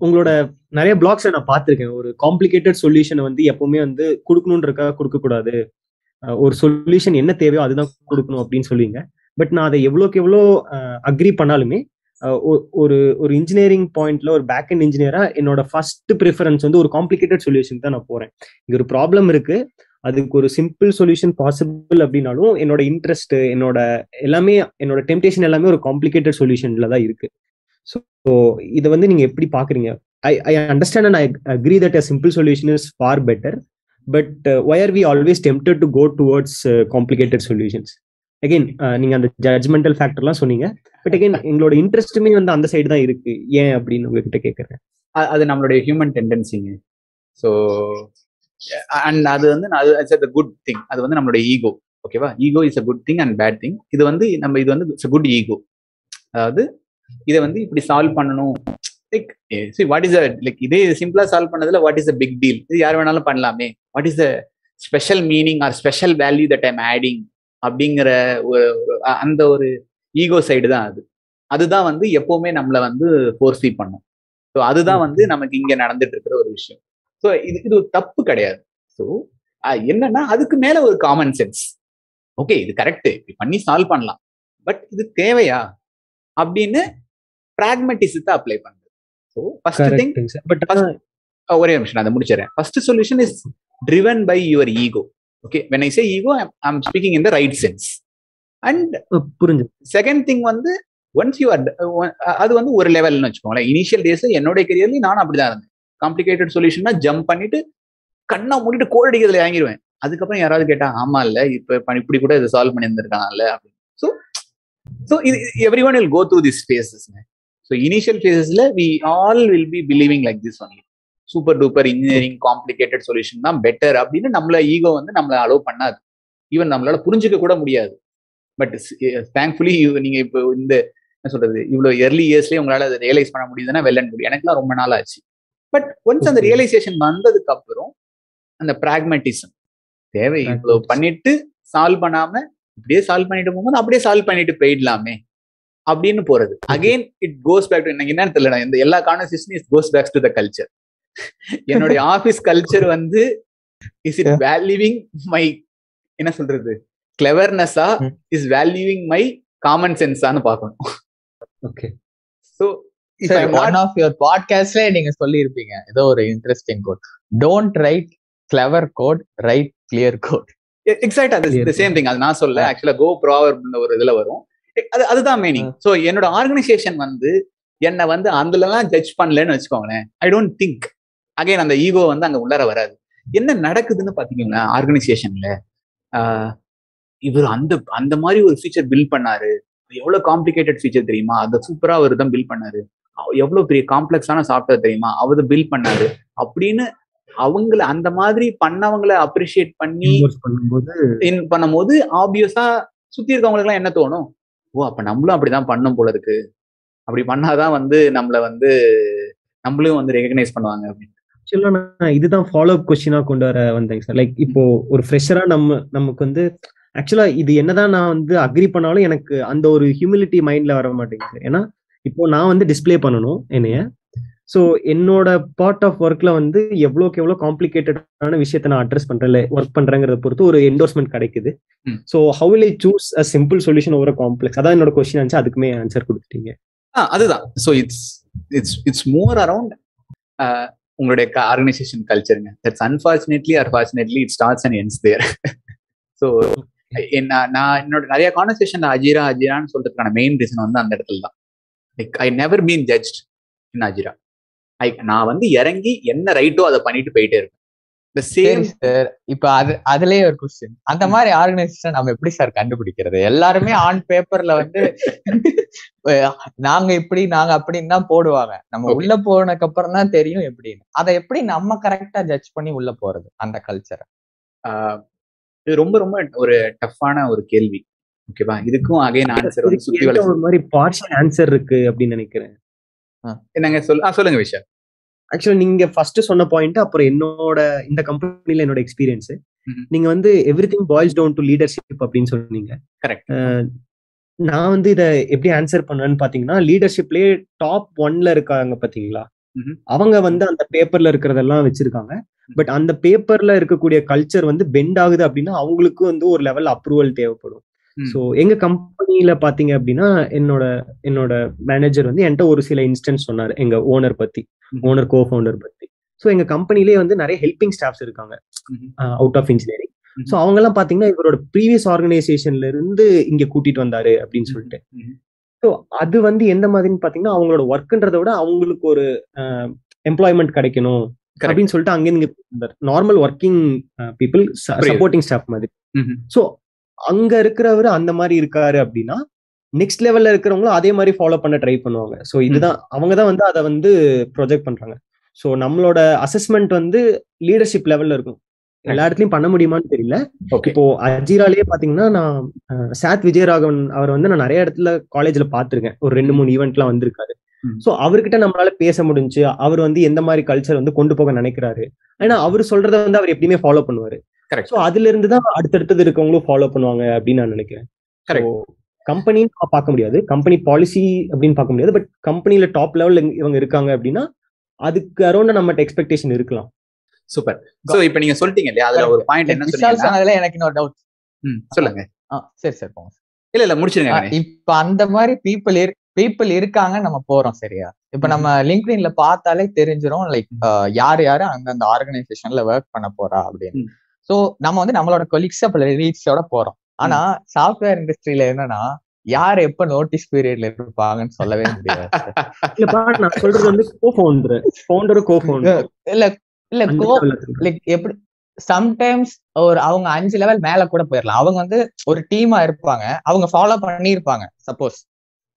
உங்களோட நிறைய பிளாக்ஸ் நான் பார்த்திருக்கேன். ஒரு காம்ப்ளிகேட்டட் சொல்யூஷனை வந்து எப்பவுமே வந்து கொடுக்கணுன்றக்கா கொடுக்க கூடாது. ஒரு சொல்யூஷன் என்ன தேவையோ அதுதான் கொடுக்கணும் அப்படின்னு சொல்லுவீங்க. பட் நான் அதை எவ்வளோக்கு எவ்வளோ அக்ரி பண்ணாலுமே ஒரு ஒரு இன்ஜினியரிங் பாயிண்ட்ல ஒரு பேக் அண்ட் இன்ஜினியரா என்னோட ஃபர்ஸ்ட் ப்ரிஃபரன்ஸ் வந்து ஒரு காம்ப்ளிகேட்டட் சொல்யூஷன் தான் நான் போறேன். இங்க ஒரு ப்ராப்ளம் இருக்கு, அதுக்கு ஒரு சிம்பிள் சொல்யூஷன் பாசிபிள் அப்படின்னாலும் என்னோட இன்ட்ரெஸ்ட், என்னோட எல்லாமே, என்னோட டெம்டேஷன் எல்லாமே ஒரு காம்ப்ளிகேட்டட் சொல்யூஷன்ல தான் இருக்கு. ஸோ இதை வந்து நீங்க எப்படி பாக்குறீங்க? I understand and I agree that a simple solution is far better, but why are we always tempted to go towards complicated solutions? Again, நீங்க அந்த ஜட்ஜ்மெண்டல் ஃபேக்டர்லாம் சொன்னீங்க, பட் அகைன் எங்களோட இன்ட்ரெஸ்ட்டுமே வந்து அந்த சைடு தான் இருக்கு. ஏன் அப்படின்னு உங்ககிட்ட கேட்கறேன். அது நம்மளுடைய ஹியூமன் டெண்டன்சிங்க. ஸோ அண்ட் அது வந்து இட்ஸ் அ குட் திங். அது வந்து நம்மளுடைய ஈகோ. ஓகேவா? Ego is a good thing and bad thing. இது வந்து இது வந்து இட்ஸ் அ குட் ஈகோ. அதாவது இதை வந்து இப்படி சால்வ் பண்ணணும். லைக் வாட் இஸ் லைக் இதே சிம்பிளா சால்வ் பண்ணதுல what is a big deal? இது யார் வேணாலும் பண்ணலாமே. What is the special meaning or special value that I'm adding அப்படிங்கிற அந்த ஒரு ஈகோ சைடு தான் அது. அதுதான் வந்து எப்பவுமே நம்மளை வந்து ஃபோர்ஸி பண்ணும். ஸோ அதுதான் வந்து நமக்கு இங்க நடந்துட்டு இருக்கிற ஒரு விஷயம். ஸோ இது ஒரு தப்பு கிடையாது. ஸோ என்னன்னா அதுக்கு மேல ஒரு காமன் சென்ஸ். ஓகே, இது கரெக்ட், இப்படி பண்ணி சால்வ் பண்ணலாம், பட் இது தேவையா அப்படின்னு பிராக்மெட்டிசத்தை அப்ளை பண்ணுது. ஸோ ஃபர்ஸ்ட் திங், ஒரே நிமிஷம் அதை முடிச்சிடறேன். First solution is driven by your ego. Okay, when I say ego, I'm speaking in the right sense. And புரிஞ்சு. செகண்ட் திங் வந்து ஒன்ஸ் யூ அது வந்து ஒரு லெவல்னு வச்சுக்கோங்களேன். இனிஷியல் டேஸ்ல என்னோட கரியர்லயும் நானும் அப்படிதான் இருந்தேன். காம்ப்ளிகேட்டட் சொல்யூஷன்னா ஜம்ப் பண்ணிட்டு கண்ணா மூடிட்டு கோட் அடிக்கிறதுல இறங்கிடுவேன். அதுக்கப்புறம் யாராவது கேட்டா ஆமா இல்ல இப்ப இப்படி கூட இதை சால்வ் பண்ணியிருந்திருக்காங்கல்ல அப்படின்னு. So everyone will go through this phases. So initial ஃபேஸஸ்ல we all will be believing like this only. Super duper engineering complicated solution தான் பெட்டர் அப்படின்னு நம்மள ஈகோ வந்து நம்மளை அலோவ் பண்ணாது. ஈவன் நம்மளால புரிஞ்சுக்க கூட முடியாது. பட் தேங்க்ஃபுல்லி நீங்க இப்போ இந்த என்ன சொல்றது, இவ்வளோ எர்லி இயர்ஸ்லேயே உங்களால அதை ரியலைஸ் பண்ண முடியுதுன்னா வெல் அண்ட் குட். எனக்குலாம் ரொம்ப நாள் ஆச்சு. பட் ஒன்ஸ் அந்த ரியலைசேஷன் வந்ததுக்கு அப்புறம் அந்த பிராக்மெட்டிசம் தேவை. இவ்வளோ பண்ணிட்டு சால்வ் பண்ணாம இப்படியே சால்வ் பண்ணிட்டு போகும்போது அப்படியே சால்வ் பண்ணிட்டு போயிடலாமே அப்படின்னு போறது. Again it goes back to எனக்கு என்னன்னு தெரியல, இந்த எல்லா கான்வர்சேஷனும் it goes back to the culture. என்னுடைய ஆபீஸ் கல்ச்சர் வந்து இஸ் இட் வேல்யூவிங் மை என்ன சொல்றது கிளவர்னஸா, இஸ் வேல்யூவிங் மை காமன் சென்ஸான்னு பார்க்கணும். Okay, so one of your பாட்காஸ்ட்ல நீங்க சொல்லி இருப்பீங்க ஏதோ ஒரு interesting quote, don't write clever quote, write clear quote. Exactly the same thing. அது நான் சொல்ல, ஆக்சுவலா கோ ப்ராவர்ப் ஒரு இதுல வரும். அதுதான் மீனிங். சோ என்னோட ஆர்கனைசேஷன் வந்து என்ன வந்து அதுலலாம் ஜட்ஜ் பண்ணலன்னு வச்சுக்கோங்களேன். ஐ டோன்ட் திங்க் அகைன் அந்த ஈகோ வந்து அங்க உள்ளார வராது. என்ன நடக்குதுன்னு பாத்தீங்கன்னா ஆர்கனைசேஷன்ல இவர் அந்த மாதிரி ஒரு ஃபீச்சர் பில்ட் பண்ணாரு, எவ்வளவு காம்ப்ளிகேட்டட் ஃபீச்சர் தெரியுமா, அதை சூப்பரா அவர் தான் பில்ட் பண்ணாரு, எவ்வளவு பெரிய காம்ப்ளெக்ஸான சாஃப்ட்வேர் தெரியுமா, அவர் பில்ட் பண்ணாரு அப்படின்னு அவங்கள அந்த மாதிரி பண்ணவங்களை அப்ரிஷியேட் பண்ணி பண்ணும்போது ஆப்வியஸா சுத்தி இருக்கவங்களுக்கு எல்லாம் என்ன தோணும், ஓ அப்ப நம்மளும் அப்படிதான் பண்ணும் போல இருக்கு, அப்படி பண்ணாதான் வந்து நம்மள வந்து நம்மளும் வந்து ரெகக்னைஸ் பண்ணுவாங்க அப்படின்னு. ஆக்சுவலா நான் இதுதான் ஃபாலோ அப் கொஸ்டினா கொண்டு வர வந்தேங்க சார். லைக் இப்போ ஒரு ஃப்ரெஷரா நமக்கு வந்து ஆக்சுவலா இது என்னதான் நான் வந்து அக்ரி பண்ணாலும் எனக்கு அந்த ஒரு ஹியூமிலிட்டி மைண்ட்ல வர மாட்டேங்குது சார். ஏன்னா இப்போ நான் வந்து டிஸ்பிளே பண்ணணும் என்னைய. ஸோ என்னோட பார்ட் ஆஃப் ஒர்க்ல வந்து எவ்வளோக்கு எவ்வளோ காம்ப்ளிகேட்டடான விஷயத்த நான் அட்ரஸ் பண்றேன் இல்லை ஒர்க் பண்றேங்கிறத பொறுத்து ஒரு என்டோர்ஸ்மெண்ட் கிடைக்குது. So how will I choose a simple solution over complex? அதான் என்னோட கொஸ்டின் ஆச்சு, அதுக்குமே ஆன்சர் கொடுத்துட்டீங்க. அதுதான். ஸோ இட்ஸ் மோர் அரவுண்ட் உங்களுடைய ஆர்கனைசேஷன் கல்ச்சருங்க. That's unfortunately or fortunately it starts and ends there. So நான் என்னோட நிறைய கான்வர்சேஷன்ல அஜிரான்னு சொல்றதுக்கான மெயின் ரீசன் வந்து அந்த இடத்துல தான். Like I never been judged in Ajira. நான் வந்து இறங்கி என்ன ரைட்டோ அதை பண்ணிட்டு போயிட்டே இருப்பேன். இப்ப அதுலயே ஒரு கொஸ்டின், அந்த மாதிரி ஆர்கனைசேஷன் நம்ம எப்படி சார் கண்டுபிடிக்கிறது? எல்லாருமே ஆன் பேப்பர்ல வந்து நாங்க இப்படி நாங்க அப்படின்னு தான் போடுவாங்க. நம்ம உள்ள போனதுக்கு அப்புறம் தான் தெரியும் எப்படின்னு. அதை எப்படி நம்ம கரெக்டா ஜட்ஜ் பண்ணி உள்ள போறது அந்த கல்ச்சரை? இது ரொம்ப ரொம்ப ஒரு டஃப்பான ஒரு கேள்வி. ஓகேவா? இதுக்கும் அகைன் ஆன்சர் வந்து சுத்தி வளைச்சு ஒரு மாதிரி பார்ஷியல் ஆன்சர் இருக்கு அப்படின்னு நினைக்கிறேன். என்னங்க சொல்லுங்க விஷயம். ஆக்சுவலா நீங்க ஃபர்ஸ்ட் சொன்ன பாயிண்ட், அப்புறம் என்னோட இந்த கம்பெனில என்னோட எக்ஸ்பீரியன்ஸ், நீங்க வந்து everything boils down to leadership அப்படின்னு சொன்னீங்க. கரெக்ட். நான் வந்து இதை எப்படி ஆன்சர் பண்ணுவேன்னு பாத்தீங்கன்னா, லீடர்ஷிப்லயே டாப் 1ல இருக்காங்க பாத்தீங்களா, அவங்க வந்து அந்த பேப்பர்ல இருக்கிறதெல்லாம் வச்சிருக்காங்க. பட் அந்த பேப்பர்ல இருக்கக்கூடிய கல்ச்சர் வந்து பெண்ட் ஆகுது அப்படின்னா அவங்களுக்கு வந்து ஒரு லெவல் அப்ரூவல் தேவைப்படும். ஸோ எங்க கம்பெனியில பாத்தீங்க அப்படின்னா என்னோட மேனேஜர் வந்து என்கிட்ட ஒரு சில இன்ஸ்டன்ஸ் சொன்னாரு எங்க ஓனர் கோ ஃபவுண்டர் பத்தி. ஸோ எங்க கம்பெனிலேயே வந்து நிறைய ஹெல்பிங் ஸ்டாஃப்ஸ் இருக்காங்க அவுட் ஆஃப் இன்ஜினியரிங். ஸோ அவங்க எல்லாம் பாத்தீங்கன்னா இவரோட ப்ரீவியஸ் ஆர்கனைசேஷன்ல இருந்து இங்க கூட்டிட்டு வந்தாரு அப்படின்னு சொல்லிட்டு. ஸோ அது வந்து எந்த மாதிரின்னு பாத்தீங்கன்னா அவங்களோட ஒர்க்ன்றதை விட அவங்களுக்கு ஒரு எம்ப்ளாய்மெண்ட் கிடைக்கணும் அப்படின்னு சொல்லிட்டு அங்கே normal working people supporting staff மாதிரி. ஸோ அங்க இருக்கிறவரு அந்த மாதிரி இருக்காரு அப்படின்னா நெக்ஸ்ட் லெவல்ல இருக்கிறவங்களும் அதே மாதிரி ஃபாலோ பண்ண ட்ரை பண்ணுவாங்க. ஸோ இதுதான் அவங்க தான் வந்து அதை வந்து ப்ரொஜெக்ட் பண்றாங்க. ஸோ நம்மளோட அசஸ்மெண்ட் வந்து லீடர்ஷிப் லெவல்ல இருக்கும். எல்லா இடத்துலயும் பண்ண முடியுமான்னு தெரியல. இப்போ அஜீராலேயே பாத்தீங்கன்னா நான் சாத் விஜயராகவன் அவர் வந்து நான் நிறைய இடத்துல காலேஜ்ல பாத்திருக்கேன். ஒரு 2-3 ஈவெண்ட்லாம் வந்திருக்காரு. சோ அவர்கிட்ட நம்மளால பேச முடிஞ்சு அவர் வந்து எந்த மாதிரி கல்ச்சர் வந்து கொண்டு போக நினைக்கிறாரு. ஏன்னா அவர் சொல்றத வந்து அவர் எப்படியுமே ஃபாலோ பண்ணுவாரு. சோ அதுல இருந்துதான் அடுத்தடுத்தது இருக்கவங்களும் ஃபாலோ பண்ணுவாங்க அப்படின்னு நான் நினைக்கிறேன். கம்பெனின்னு பார்க்க முடியாது, கம்பெனி பாலிசி அப்படின்னு பார்க்க முடியாது. பட் கம்பெனில டாப் லெவல்ல இவங்க இருக்காங்க அப்படின்னா அதுக்கு அரௌண்ட் நம்மகிட்ட எக்ஸ்பெக்டேஷன் இருக்கலாம். சூப்பர். சோ இப்போ நீங்க சொல்லிட்டீங்க இல்லையா, அதுல ஒரு பாயிண்ட் என்ன சொன்னீங்கன்னா எனக்கு இன்னொரு டவுட். சொல்லுங்க. சரி சரி போங்க. இல்ல முடிச்சிருங்க. இப்ப அந்த மாதிரி பீப்புள் இருக்காங்க, நம்ம போறோம் சரியா. இப்ப நம்ம லிங்க்டின்ல பார்த்தாலே தெரிஞ்சிரும் லைக் யாரு அந்தந்த ஆர்கனைசேஷன்ல ஒர்க் பண்ண போறா அப்படின்னு. சோ நம்ம வந்து நம்மளோட கொலீக்ஸ் லீட்ஸோட போறோம். ஆனா சாஃப்ட்வேர் இண்டஸ்ட்ரியில என்னன்னா யார் எப்ப நோட்டீஸ் பீரியட்ல இருப்பாங்கன்னு சொல்லவே முடியாது. நான் சொல்றது வந்து இல்ல லைக் எப்படி சம்டைம்ஸ் ஒரு அவங்க 5 லெவல் மேல கூட போயிடலாம். அவங்க வந்து ஒரு டீமா இருப்பாங்க, அவங்க ஃபாலோ பண்ணிருப்பாங்க. சப்போஸ்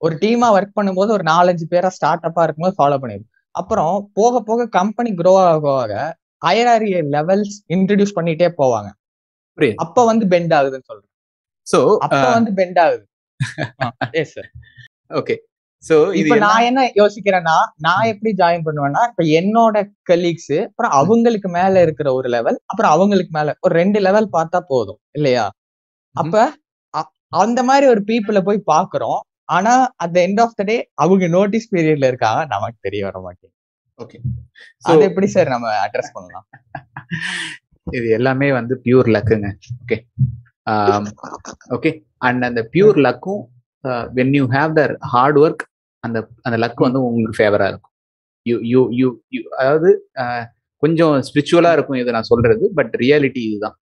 ஒரு டீமா ஒர்க் பண்ணும்போது ஒரு 4-5 பேரா ஸ்டார்ட் அப்பா இருக்கும்போது ஃபாலோ பண்ணிருப்பாங்க. அப்புறம் போக போக கம்பெனி க்ரோ ஆக ஹையரார்கி லெவல்ஸ் இன்ட்ரோடியூஸ் பண்ணிட்டே போவாங்க. அப்ப வந்து பெண்ட் ஆகுதுன்னு சொல்றேன். சோ அப்ப வந்து பெண்ட் ஆகுது. Yes sir. ஓகே. சோ இப்ப நான் என்ன யோசிக்கிறேன்னா, நான் எப்படி ஜாயின் பண்ணுவேன்னா, இப்ப என்னோட கலீக்ஸ் அப்புறம் அவங்களுக்கு மேல இருக்கிற ஒரு லெவல், அப்புறம் அவங்களுக்கு மேல ஒரு 2 லெவல் பார்த்தா போதும் இல்லையா? அப்ப அந்த மாதிரி ஒரு பீப்புளை போய் பாக்குறோம். ஆனா at the end of the day அவங்க நோட்டீஸ் பீரியட்ல இருக்காங்க, நமக்கு தெரிய வர மாட்டேங்குது. ஓகே. அது எப்படி சார் நம்ம அட்ரஸ் பண்ணலாம்? இது எல்லாமே வந்து பியூர் லக்குங்க. ஓகே. ஓகே. அண்ட் அந்த பியூர் லக்கும் when you have the hard work, அந்த லக் வந்து உங்களுக்கு ஃபேவரா இருக்கும். அதாவது கொஞ்சம் ஸ்பிரிச்சுவலா இருக்கும் இது நான் சொல்றது, பட் ரியாலிட்டி இதுதான்.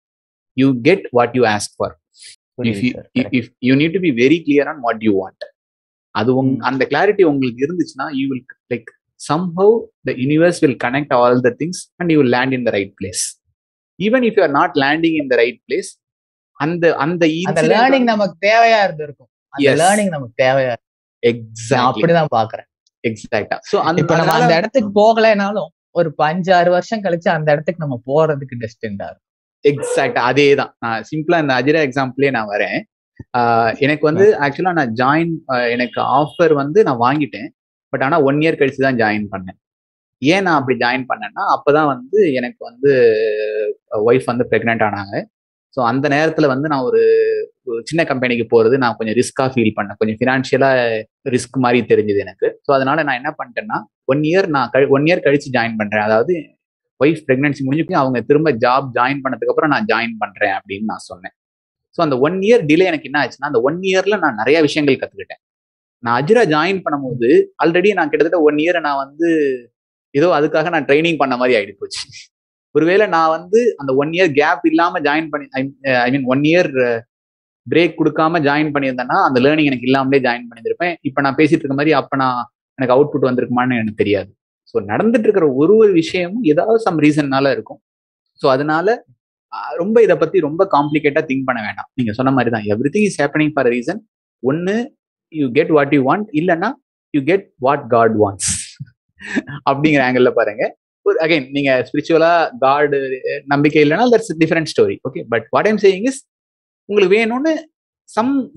You get what you ask for. If you need to be very clear on what you want. அது அந்த கிளாரிட்டி உங்களுக்கு இருந்துச்சுன்னா you will like somehow the universe will connect all the things and you will land in the right place. Even if you are not landing in the right place, அந்த learning நமக்கு தேவையா இருந்திருக்கும். அந்த learning நமக்கு தேவையா. Exactly அப்படிதான் பாக்குறேன். எக்ஸாக்ட்டா. So இப்ப நம்ம அந்த இடத்துக்கு போகலைனாலும் ஒரு 5-6 வருஷம் கழிச்சு அந்த இடத்துக்கு நம்ம போறதுக்கு டெஸ்டின்டா இருக்கும். எக்ஸாக்ட்டா அதேதான். நான் சிம்பிளா இந்த அஜிரா எக்ஸாம்பிளே நான் வரேன். எனக்கு வந்து ஆக்சுவலா நான் எனக்கு ஆஃபர் வந்து நான் வாங்கிட்டேன். பட் ஆனா 1 இயர் கழிச்சு தான் ஜாயின் பண்ணேன். ஏன் நான் அப்படி ஜாயின் பண்ணேன்னா, அப்பதான் வந்து எனக்கு வந்து ஒய்ஃப் வந்து பிரெக்னென்ட் ஆனாங்க. ஸோ அந்த நேரத்துல வந்து நான் ஒரு சின்ன கம்பெனிக்கு போறது நான் கொஞ்சம் ரிஸ்கா ஃபீல் பண்ணேன். கொஞ்சம் ஃபினான்ஷியலா ரிஸ்க் மாதிரி தெரிஞ்சது எனக்கு. ஸோ அதனால நான் என்ன பண்ணிட்டேன்னா 1 இயர் கழிச்சு ஜாயின் பண்றேன். அதாவது ஒய்ஃப் பிரெக்னன்சி முடிஞ்சு அவங்க திரும்ப ஜாப் ஜாயின் பண்ணதுக்கு அப்புறம் நான் ஜாயின் பண்றேன் அப்படின்னு நான் சொன்னேன். ஸோ அந்த 1 இயர் டிலே எனக்கு என்ன ஆச்சுன்னா, அந்த 1 இயர்ல நான் நிறைய விஷயங்கள் கத்துக்கிட்டேன். நான் அஜிரா ஜாயின் பண்ணும்போது ஆல்ரெடி நான் கிட்டத்தட்ட 1 இயரை நான் வந்து ஏதோ அதுக்காக நான் ட்ரைனிங் பண்ண மாதிரி ஆயிட்டு போச்சு. ஒருவேளை நான் வந்து அந்த 1 இயர் கேப் இல்லாம ஜாயின் பண்ணி ஐ மீன் 1 இயர் பிரேக் கொடுக்காம ஜாயின் பண்ணியிருந்தேன்னா அந்த லேர்னிங் எனக்கு இல்லாமலே ஜாயின் பண்ணியிருப்பேன். இப்போ நான் பேசிட்டு இருக்க மாதிரி அப்போ எனக்கு அவுட்புட் வந்திருக்குமான்னு எனக்கு தெரியாது. ஸோ நடந்துட்டு இருக்கிற ஒரு விஷயமும் ஏதாவது சம் ரீசன்னால இருக்கும். ஸோ அதனால ரொம்ப இதை பத்தி ரொம்ப காம்ப்ளிகேட்டா திங்க் பண்ண வேண்டாம். நீங்க சொன்ன மாதிரி தான், everything is happening for a reason. ஒன்னு you get what you want, இல்லைன்னா you get what God wants அப்படிங்கிற ஆங்கிள் பாருங்க. அகைன் நீங்க ஸ்பிரிச்சுவலா காட் நம்பிக்கை இல்லைன்னா that's different story. Okay, but what I'm saying is உங்களுக்கு வேணும்னு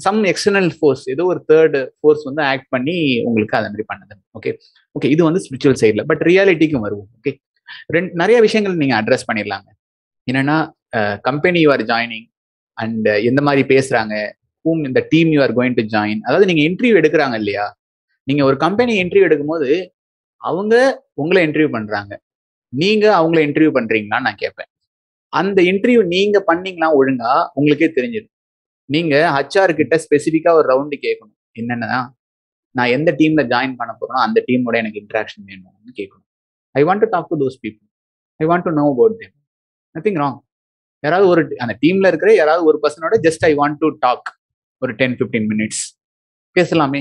சம் எக்ஸ்டர்னல் ஃபோர்ஸ், ஏதோ ஒரு தேர்ட் ஃபோர்ஸ் வந்து ஆக்ட் பண்ணி உங்களுக்கு அதை மாதிரி பண்ணுது. ஓகே இது வந்து ஸ்பிரிச்சுவல் சைட்ல. பட் ரியாலிட்டிக்கும் வருவோம். ஓகே, நிறைய விஷயங்கள் நீங்க அட்ரஸ் பண்ணிடலாங்க. என்னன்னா company you are joining and எந்த மாதிரி பேசுறாங்க, ஹூம் இந்த team you are going to join. அதாவது நீங்க இன்டர்வியூ எடுக்கிறாங்க இல்லையா, நீங்க ஒரு கம்பெனி இன்டர்வியூ எடுக்கும் போது அவங்க உங்களை இன்டர்வியூ பண்றாங்க, நீங்க அவங்கள இன்டர்வியூ பண்றீங்களான்னு நான் கேட்பேன். அந்த இன்டர்வியூ நீங்க பண்ணீங்களா ஒழுங்கா உங்களுக்கே தெரிஞ்சிடும். நீங்க ஹச்ஆர் கிட்ட ஸ்பெசிஃபிக்கா ஒரு ரவுண்டு கேட்கணும். என்னன்னா, நான் எந்த டீம்ல ஜாயின் பண்ண போறேனோ அந்த டீமோட எனக்கு இன்ட்ராக்ஷன் வேணும்னு கேட்கணும். I want to talk to those people, I want to know about them. Nothing wrong. யாராவது ஒரு அந்த டீம்ல இருக்கிற யாராவது ஒரு பர்சனோட just I want to talk ஒரு 10-15 மினிட்ஸ் பேசலாமே,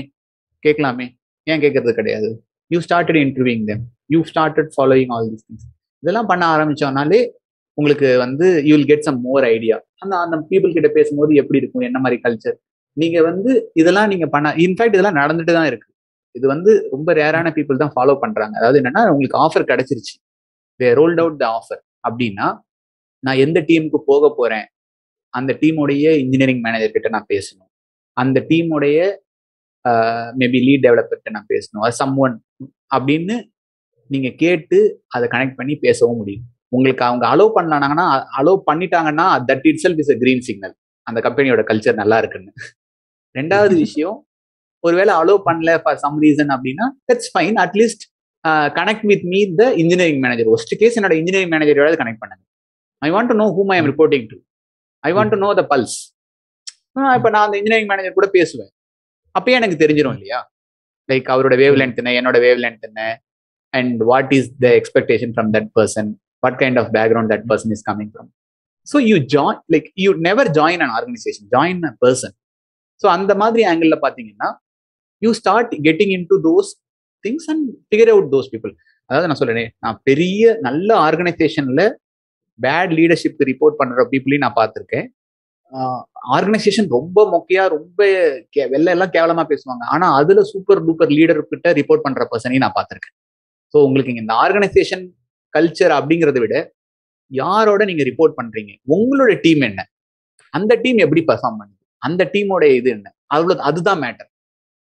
கேட்கலாமே. ஏன் கேட்கறது கிடையாது? You started interviewing them, you started following all these things. இதெல்லாம் பண்ண ஆரம்பிச்சோம்னாலே உங்களுக்கு வந்து you will get some more idea. அந்த பீப்புள் கிட்ட பேசும்போது எப்படி இருக்கும், என்ன மாதிரி கல்ச்சர். நீங்க வந்து இதெல்லாம் நீங்க பண்ண, இன்ஃபேக்ட் இதெல்லாம் நடந்துட்டு தான் இருக்கு. இது வந்து ரொம்ப ரேரான பீப்புள் தான் ஃபாலோ பண்றாங்க. அதாவது என்னன்னா, உங்களுக்கு ஆஃபர் கிடைச்சிருச்சு, தே ரோல்ட் அவுட் த ஆஃபர் அப்படின்னா, நான் எந்த டீமுக்கு போக போறேன், அந்த டீமுடைய இன்ஜினியரிங் மேனேஜர் கிட்ட நான் பேசணும், அந்த டீமுடைய மேபி லீட் டெவலப்பர்கிட்ட நான் பேசணும், அது சம் ஒன் அப்படின்னு நீங்க கேட்டு அதை கனெக்ட் பண்ணி பேசவும் முடியும். உங்களுக்கு அவங்க அலோவ் பண்ணாங்கன்னா, அலோவ் பண்ணிட்டாங்கன்னா that it self is a green signal, அந்த கம்பெனியோட கல்ச்சர் நல்லா இருக்குன்னு. ரெண்டாவது விஷயம், ஒருவேளை அலோவ் பண்ணல ஃபார் சம் ரீசன் அப்படின்னா that's fine, at least connect with me the engineering manager. Worst case என்னோட இன்ஜினியரிங் மேனேஜரோட கனெக்ட் பண்ணுங்க. I want to know whom I am reporting to, I want to know the pulse. இப்போ நான் அந்த engineering manager கூட பேசுவேன், அப்பயே எனக்கு தெரிஞ்சிடும் இல்லையா, லைக் அவரோட வேவ் லென்த் என்ன, என்னோட வேவ் லென்த் என்ன, and what is the expectation from that person, what kind of background that person is coming from. So you join, like you never join an organization, join a person. So அந்த மாதிரி angle பாத்தீங்கன்னா you start getting into those things and figure out those people. அதாவது நான் சொல்றேன், நான் பெரிய நல்ல ஆர்கனைசேஷன்ல bad leadership report பண்ற பீப்புளையும் நான் பார்த்திருக்கேன். ஆர்கனைசேஷன் ரொம்ப மொக்கையா, ரொம்ப வெளில எல்லாம் கேவலமா பேசுவாங்க, ஆனா அதுல சூப்பர் டூப்பர் லீடர் கிட்ட ரிப்போர்ட் பண்ற பர்சனையும் நான் பார்த்திருக்கேன். ஸோ உங்களுக்கு இந்த ஆர்கனைசேஷன் கல்ச்சர் அப்படிங்கிறத விட யாரோட நீங்க ரிப்போர்ட் பண்றீங்க, உங்களோட டீம் என்ன, அந்த டீம் எப்படி பெர்ஃபார்ம் பண்ணுது, அந்த டீமோட இது என்ன, அதுதான் மேட்டர்.